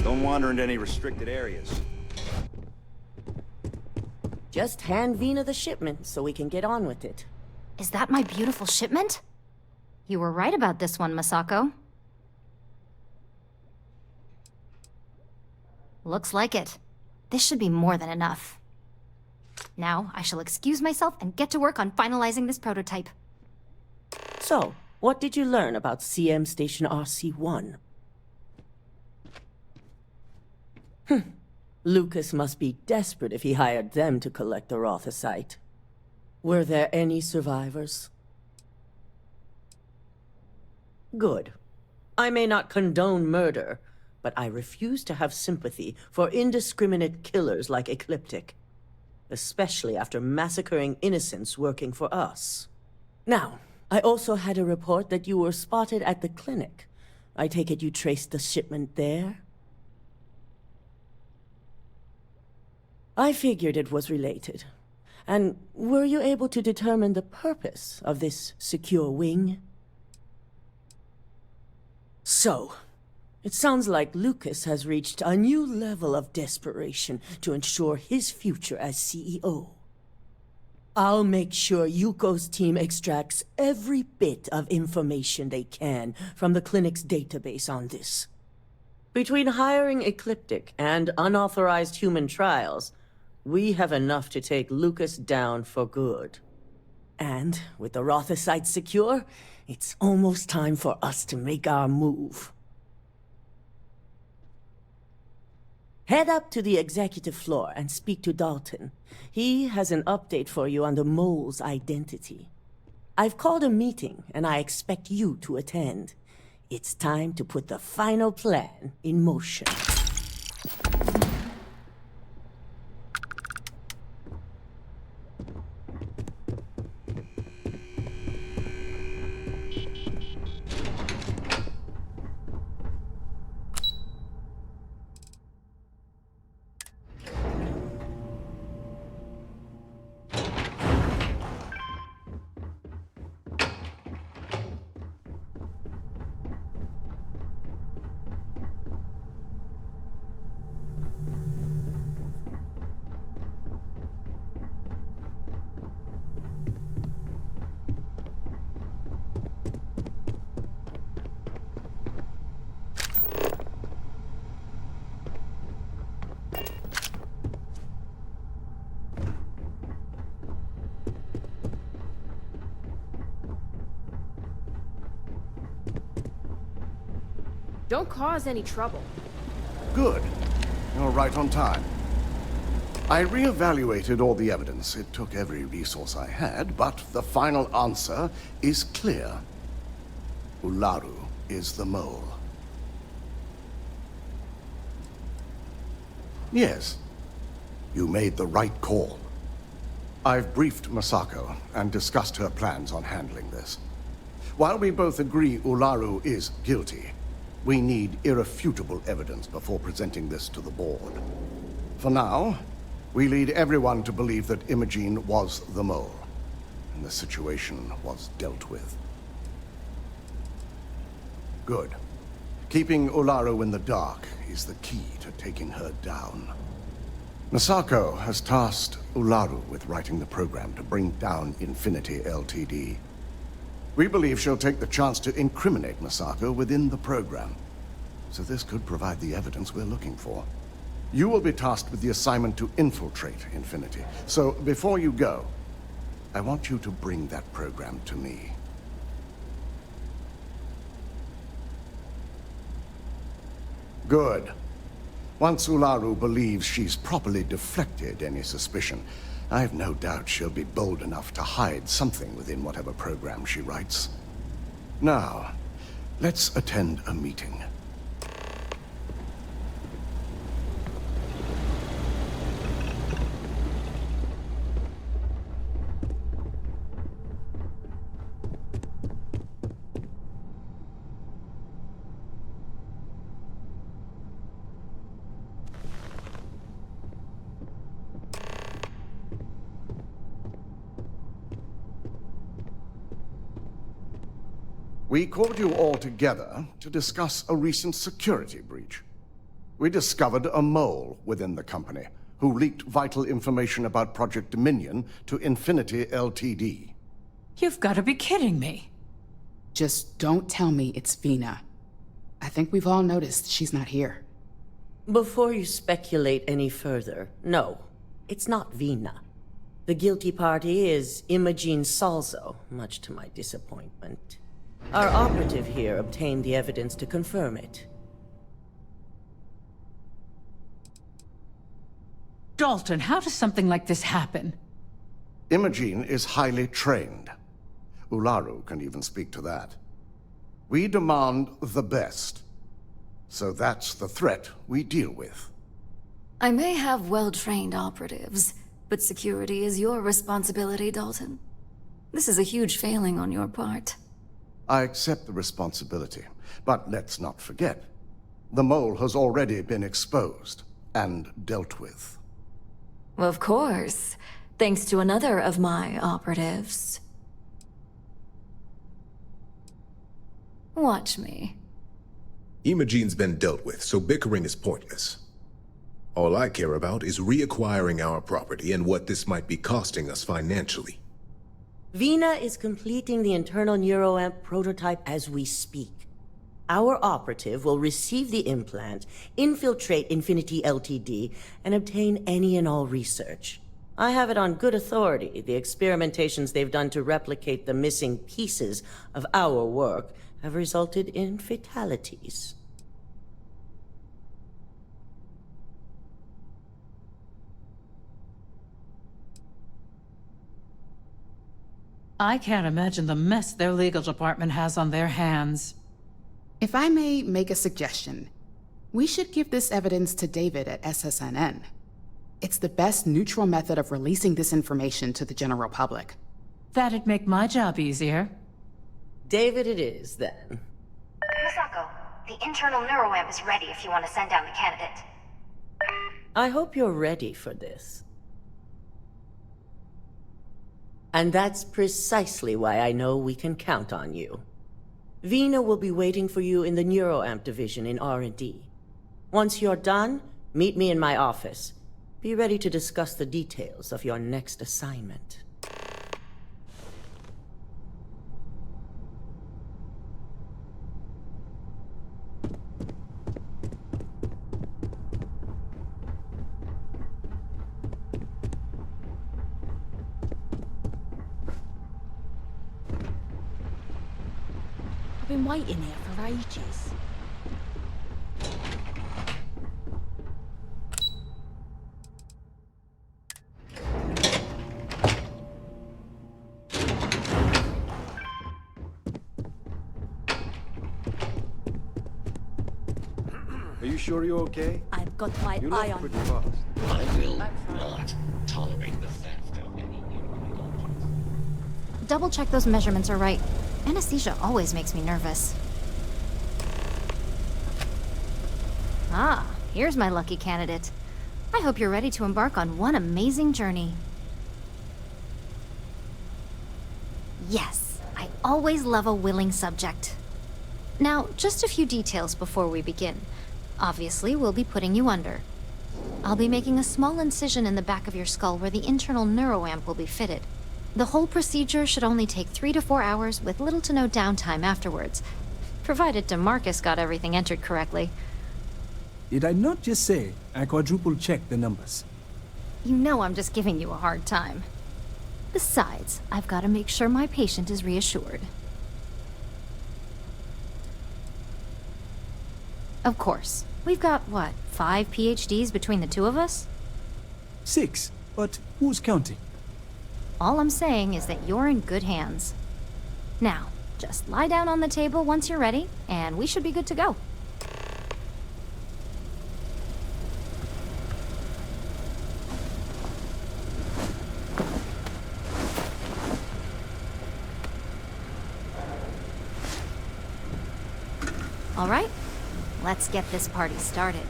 Don't wander into any restricted areas. Just hand Vina the shipment so we can get on with it. Is that my beautiful shipment? You were right about this one, Masako. Looks like it. This should be more than enough. Now, I shall excuse myself and get to work on finalizing this prototype. So, what did you learn about CM Station RC-1? Lucas must be desperate if he hired them to collect the Farsyte. Were there any survivors? Good. I may not condone murder, but I refuse to have sympathy for indiscriminate killers like Ecliptic, especially after massacring innocents working for us. Now, I also had a report that you were spotted at the clinic. I take it you traced the shipment there? I figured it was related. And were you able to determine the purpose of this secure wing? So, it sounds like Lucas has reached a new level of desperation to ensure his future as CEO. I'll make sure Yuko's team extracts every bit of information they can from the clinic's database on this. Between hiring Ecliptic and unauthorized human trials, we have enough to take Lucas down for good. And with the Farsyte secure, it's almost time for us to make our move. Head up to the executive floor and speak to Dalton. He has an update for you on the mole's identity. I've called a meeting, and I expect you to attend. It's time to put the final plan in motion. Don't cause any trouble. Good. You're right on time. I re-evaluated all the evidence. It took every resource I had, but the final answer is clear. Ularu is the mole. Yes, you made the right call. I've briefed Masako and discussed her plans on handling this. While we both agree Ularu is guilty, we need irrefutable evidence before presenting this to the board. For now, we lead everyone to believe that Imogene was the mole, and the situation was dealt with. Good. Keeping Ularu in the dark is the key to taking her down. Masako has tasked Ularu with writing the program to bring down Infinity Ltd. We believe she'll take the chance to incriminate Masako within the program, so this could provide the evidence we're looking for. You will be tasked with the assignment to infiltrate Infinity, so before you go, I want you to bring that program to me. Good. Once Ularu believes she's properly deflected any suspicion, I've no doubt she'll be bold enough to hide something within whatever program she writes. Now, let's attend a meeting. We called you all together to discuss a recent security breach. We discovered a mole within the company who leaked vital information about Project Dominion to Infinity Ltd. You've got to be kidding me. Just don't tell me it's Vina. I think we've all noticed she's not here. Before you speculate any further, no, it's not Vina. The guilty party is Imogene Salzo, much to my disappointment. Our operative here obtained the evidence to confirm it. Dalton, how does something like this happen? Imogene is highly trained. Ularu can even speak to that. We demand the best. So that's the threat we deal with. I may have well-trained operatives, but security is your responsibility, Dalton. This is a huge failing on your part. I accept the responsibility, but let's not forget. The mole has already been exposed and dealt with. Of course, thanks to another of my operatives. Watch me. Imogene's been dealt with, so bickering is pointless. All I care about is reacquiring our property and what this might be costing us financially. Vina is completing the internal neuroamp prototype as we speak. Our operative will receive the implant, infiltrate Infinity Ltd, and obtain any and all research. I have it on good authority. The experimentations they've done to replicate the missing pieces of our work have resulted in fatalities. I can't imagine the mess their legal department has on their hands. If I may make a suggestion, we should give this evidence to David at SSNN. It's the best neutral method of releasing this information to the general public. That'd make my job easier. David it is, then. Misako, the internal neuroamp is ready if you want to send down the candidate. I hope you're ready for this. And that's precisely why I know we can count on you. Vina will be waiting for you in the neuroamp division in R&D. Once you're done, meet me in my office. Be ready to discuss the details of your next assignment. I've been waiting here for ages. Are you sure you're okay? I've got my You eye look on pretty fast. I will not tolerate the theft of any human objects. Double check those measurements are right. Anesthesia always makes me nervous. Ah, here's my lucky candidate. I hope you're ready to embark on one amazing journey. Yes, I always love a willing subject. Now, just a few details before we begin. Obviously, we'll be putting you under. I'll be making a small incision in the back of your skull where the internal neuroamp will be fitted. The whole procedure should only take 3 to 4 hours with little to no downtime afterwards, provided DeMarcus got everything entered correctly. Did I not just say I quadruple-checked the numbers? You know I'm just giving you a hard time. Besides, I've got to make sure my patient is reassured. Of course. We've got, what, 5 PhDs between the two of us? 6, but who's counting? All I'm saying is that you're in good hands. Now, just lie down on the table once you're ready, and we should be good to go. All right, let's get this party started.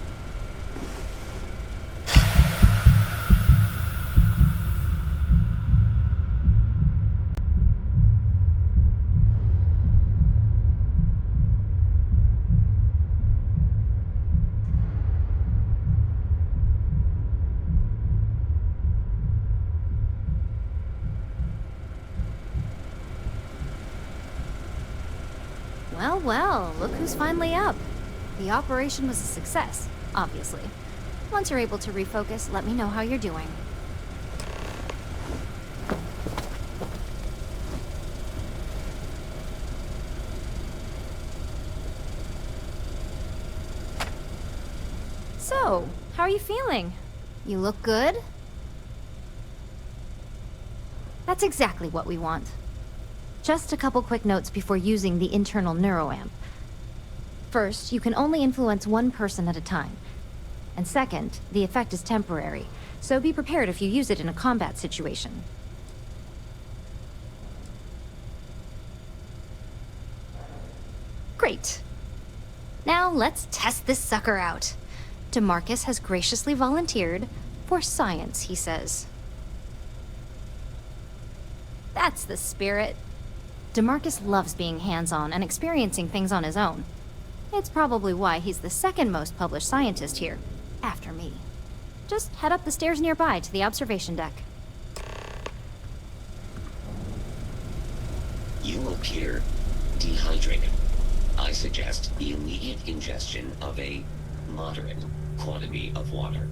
Well, well, look who's finally up. The operation was a success, obviously. Once you're able to refocus, let me know how you're doing. So, how are you feeling? You look good? That's exactly what we want. Just a couple quick notes before using the internal neuroamp. First, you can only influence one person at a time. And second, the effect is temporary, so be prepared if you use it in a combat situation. Great. Now let's test this sucker out. DeMarcus has graciously volunteered for science, he says. That's the spirit. DeMarcus loves being hands-on and experiencing things on his own. It's probably why he's the second most published scientist here, after me. Just head up the stairs nearby to the observation deck. You appear dehydrated. I suggest the immediate ingestion of a moderate quantity of water.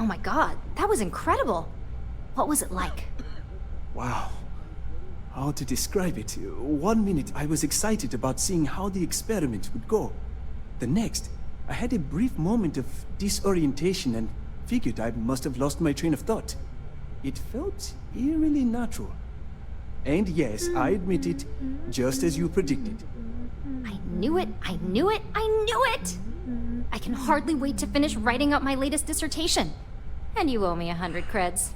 Oh my god, that was incredible. What was it like? Wow. How to describe it? 1 minute I was excited about seeing how the experiment would go. The next, I had a brief moment of disorientation and figured I must have lost my train of thought. It felt eerily natural. And yes, I admit it, just as you predicted. I knew it, I knew it, I knew it! I can hardly wait to finish writing up my latest dissertation. And you owe me 100 creds.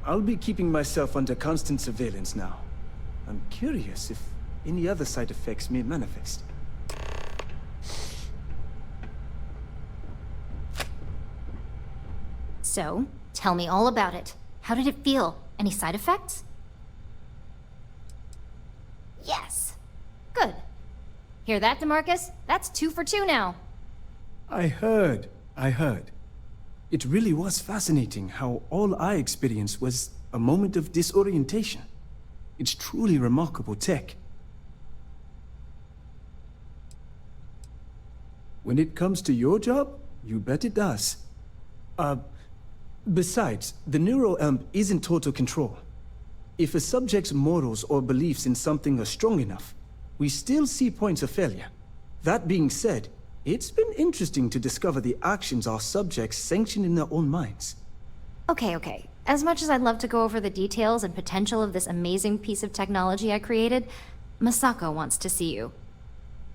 I'll be keeping myself under constant surveillance now. I'm curious if any other side effects may manifest. So, tell me all about it. How did it feel? Any side effects? Yes! Good. Hear that, DeMarcus? That's 2 for 2 now. I heard. It really was fascinating how all I experienced was a moment of disorientation. It's truly remarkable tech. When it comes to your job, you bet it does. Besides, the neuroamp is in total control. If a subject's morals or beliefs in something are strong enough, we still see points of failure. That being said, it's been interesting to discover the actions our subjects sanction in their own minds. Okay. As much as I'd love to go over the details and potential of this amazing piece of technology I created, Masako wants to see you.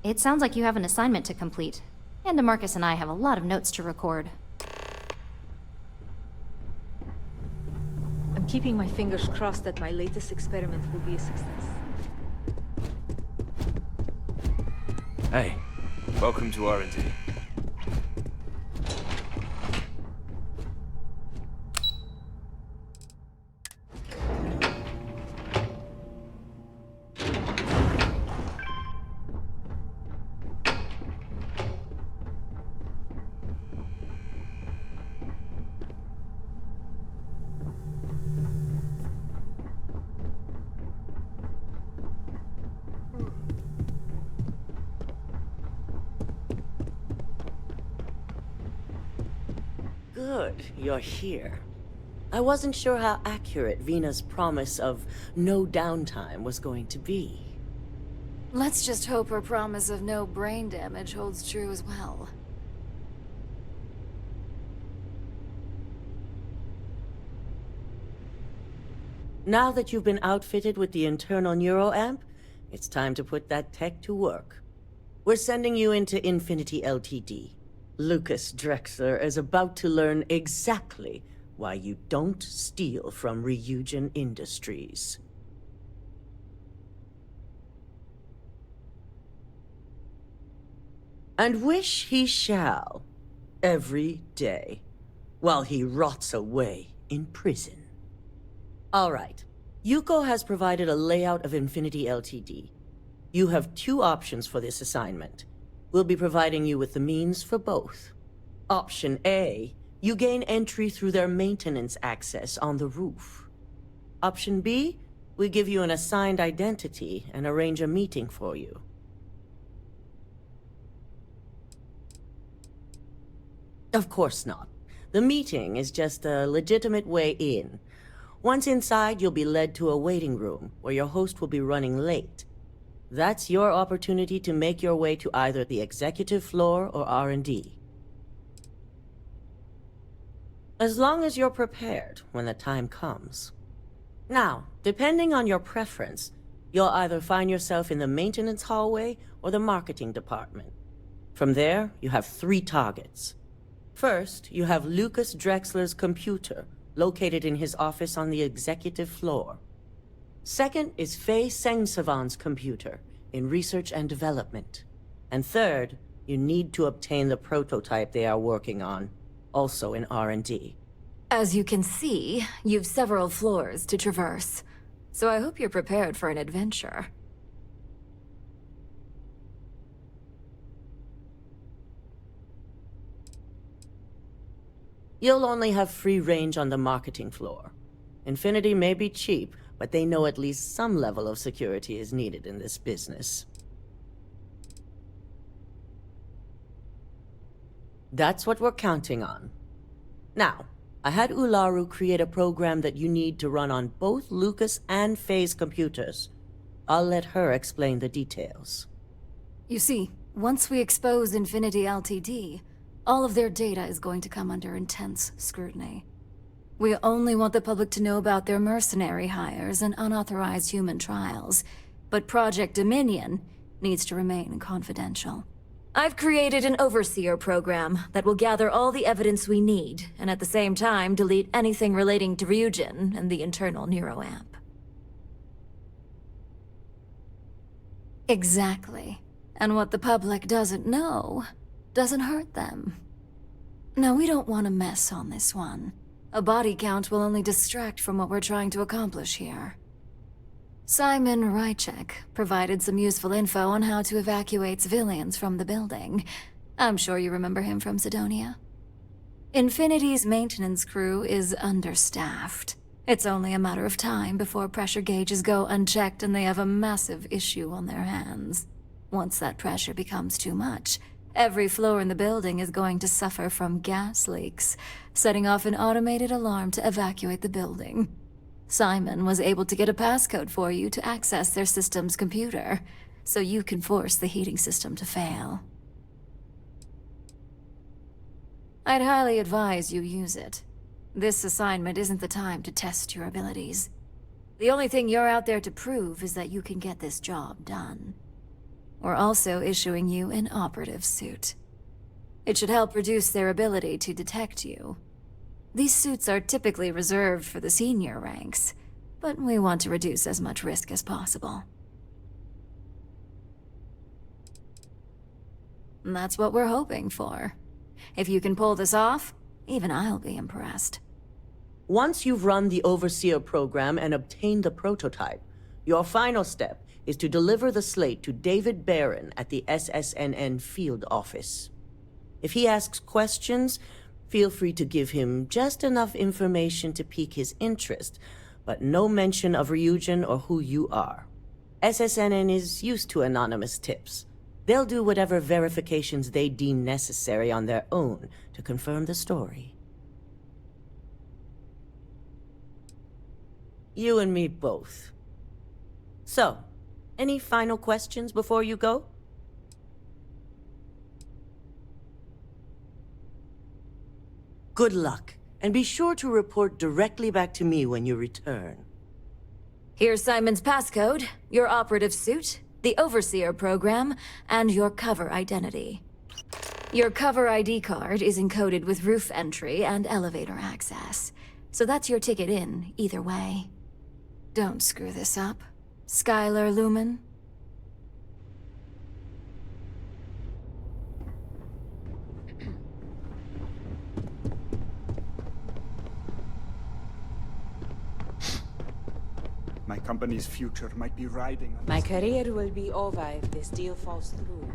It sounds like you have an assignment to complete. And DeMarcus and I have a lot of notes to record. I'm keeping my fingers crossed that my latest experiment will be a success. Hey, welcome to R&D. Good, you're here. I wasn't sure how accurate Vina's promise of no downtime was going to be. Let's just hope her promise of no brain damage holds true as well. Now that you've been outfitted with the internal neuroamp, it's time to put that tech to work. We're sending you into Infinity Ltd. Lucas Drexler is about to learn exactly why you don't steal from Ryujin Industries. And wish he shall, every day, while he rots away in prison. All right, Yuko has provided a layout of Infinity Ltd. You have two options for this assignment. We'll be providing you with the means for both. Option A, you gain entry through their maintenance access on the roof. Option B, we give you an assigned identity and arrange a meeting for you. Of course not. The meeting is just a legitimate way in. Once inside, you'll be led to a waiting room where your host will be running late. That's your opportunity to make your way to either the executive floor or R&D. As long as you're prepared when the time comes. Now, depending on your preference, you'll either find yourself in the maintenance hallway or the marketing department. From there, you have 3 targets. First, you have Lucas Drexler's computer, located in his office on the executive floor. Second is Faye Sengsavan's computer, in research and development. And third, you need to obtain the prototype they are working on, also in R&D. As you can see, you've several floors to traverse, so I hope you're prepared for an adventure. You'll only have free range on the marketing floor. Infinity may be cheap, but they know at least some level of security is needed in this business. That's what we're counting on. Now, I had Ularu create a program that you need to run on both Lucas and Faye's computers. I'll let her explain the details. You see, once we expose Infinity Ltd., all of their data is going to come under intense scrutiny. We only want the public to know about their mercenary hires and unauthorized human trials, but Project Dominion needs to remain confidential. I've created an overseer program that will gather all the evidence we need, and at the same time delete anything relating to Ryujin and the internal neuroamp. Exactly. And what the public doesn't know doesn't hurt them. No, we don't want to mess on this one. A body count will only distract from what we're trying to accomplish here. Simon Rychek provided some useful info on how to evacuate civilians from the building. I'm sure you remember him from Sidonia. Infinity's maintenance crew is understaffed. It's only a matter of time before pressure gauges go unchecked and they have a massive issue on their hands. Once that pressure becomes too much, every floor in the building is going to suffer from gas leaks, setting off an automated alarm to evacuate the building. Simon was able to get a passcode for you to access their system's computer, so you can force the heating system to fail. I'd highly advise you use it. This assignment isn't the time to test your abilities. The only thing you're out there to prove is that you can get this job done. We're also issuing you an operative suit. It should help reduce their ability to detect you. These suits are typically reserved for the senior ranks, but we want to reduce as much risk as possible. And that's what we're hoping for. If you can pull this off, even I'll be impressed. Once you've run the Overseer program and obtained the prototype, your final step is to deliver the slate to David Barron at the SSNN field office. If he asks questions, feel free to give him just enough information to pique his interest, but no mention of Ryujin or who you are. SSNN is used to anonymous tips. They'll do whatever verifications they deem necessary on their own to confirm the story. You and me both. So, any final questions before you go? Good luck, and be sure to report directly back to me when you return. Here's Simon's passcode, your operative suit, the Overseer program, and your cover identity. Your cover ID card is encoded with roof entry and elevator access, so that's your ticket in, either way. Don't screw this up, Skylar Lumen. My company's future might be riding on My career will be over if this deal falls through.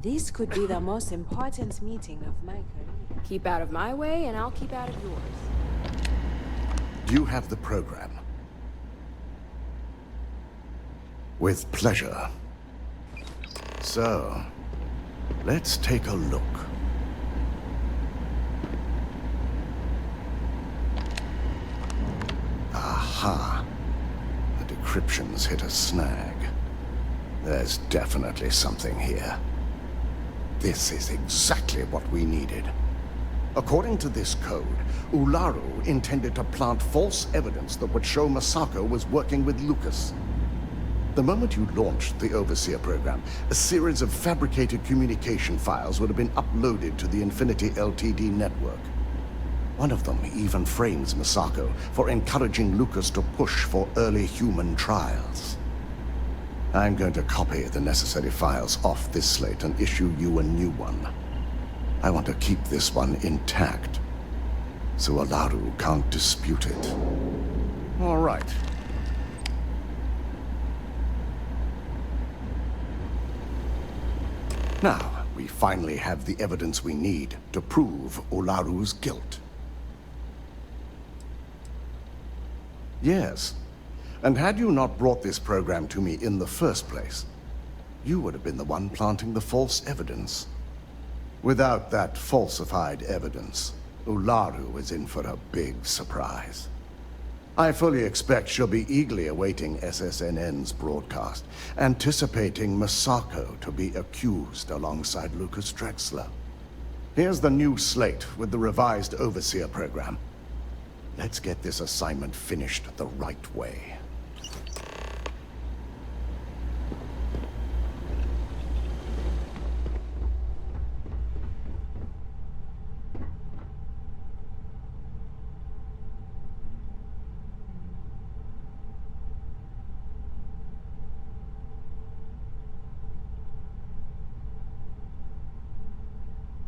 This could be the most important meeting of my career. Keep out of my way, and I'll keep out of yours. You have the program. With pleasure. So, let's take a look. Aha. The decryption's hit a snag. There's definitely something here. This is exactly what we needed. According to this code, Ularu intended to plant false evidence that would show Masako was working with Lucas. The moment you launched the Overseer program, a series of fabricated communication files would have been uploaded to the Infinity Ltd network. One of them even frames Masako for encouraging Lucas to push for early human trials. I'm going to copy the necessary files off this slate and issue you a new one. I want to keep this one intact, so Ularu can't dispute it. All right. Now, we finally have the evidence we need to prove Ularu's guilt. Yes, and had you not brought this program to me in the first place, you would have been the one planting the false evidence. Without that falsified evidence, Ularu is in for a big surprise. I fully expect she'll be eagerly awaiting SSNN's broadcast, anticipating Masako to be accused alongside Lucas Drexler. Here's the new slate with the revised Overseer program. Let's get this assignment finished the right way.